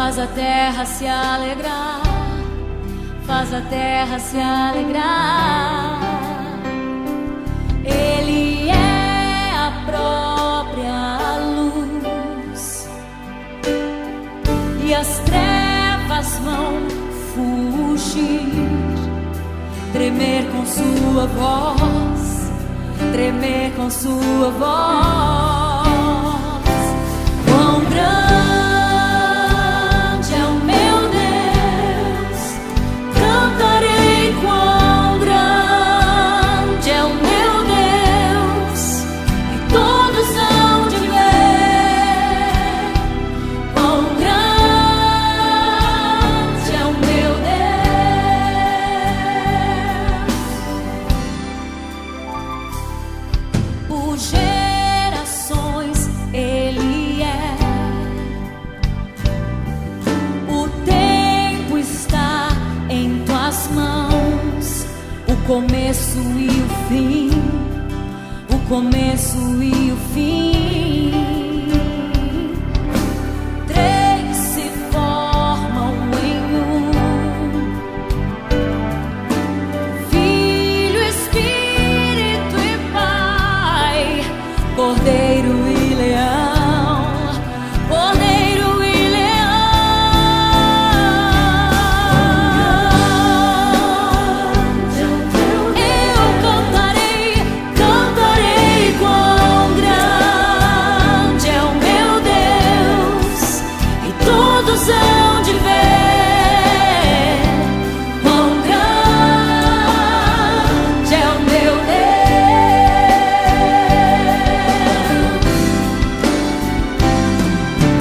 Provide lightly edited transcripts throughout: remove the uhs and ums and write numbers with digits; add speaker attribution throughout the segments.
Speaker 1: faz a terra se alegrar, faz a terra se alegrar. Ele é a própria luz e as trevas vão fugir, tremer com sua voz, tremer com sua voz. Quão grande é o meu Deus, cantarei quão grande é o meu Deus, e todos hão de ver quão grande é o meu Deus. Por gerações Ele é, o tempo está em tuas mãos, o começo e o fim, o começo e o fim. Três se formam em um: Filho, Espírito e Pai, Cordeiro e Leão, Cordeiro e Leão. Eu cantarei, cantarei quão grande é o meu Deus, e todos hão de ver quão grande é o meu Deus.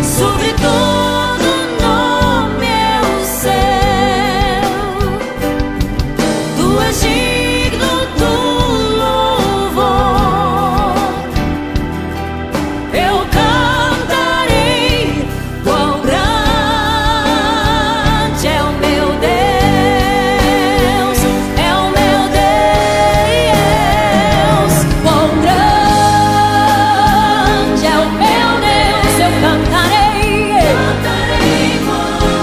Speaker 1: Sobre todo nome é o céu, tu és digno do louvor. Eu cantarei quão grande é o meu Deus, é o meu Deus. Quão grande é o meu Deus, eu cantarei.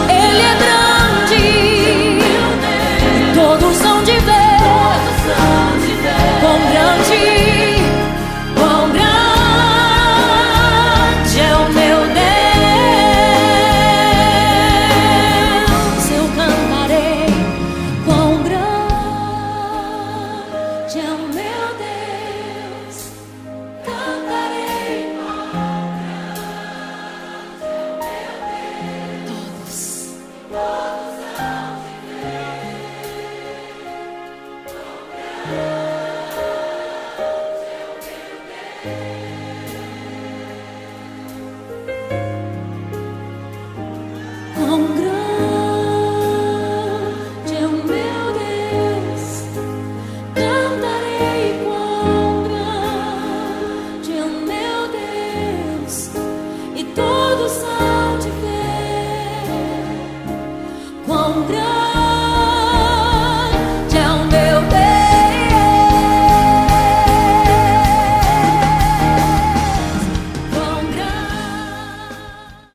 Speaker 1: Ele é grande, todos hão de ver quão grande, quão grande é o meu Deus. Eu cantarei quão grande é o meu Deus, cantarei quão grande é o meu Deus. Todos hão de quão grande é o meu Deus, cantarei quão grande é o meu Deus, e todos hão de ver quão grande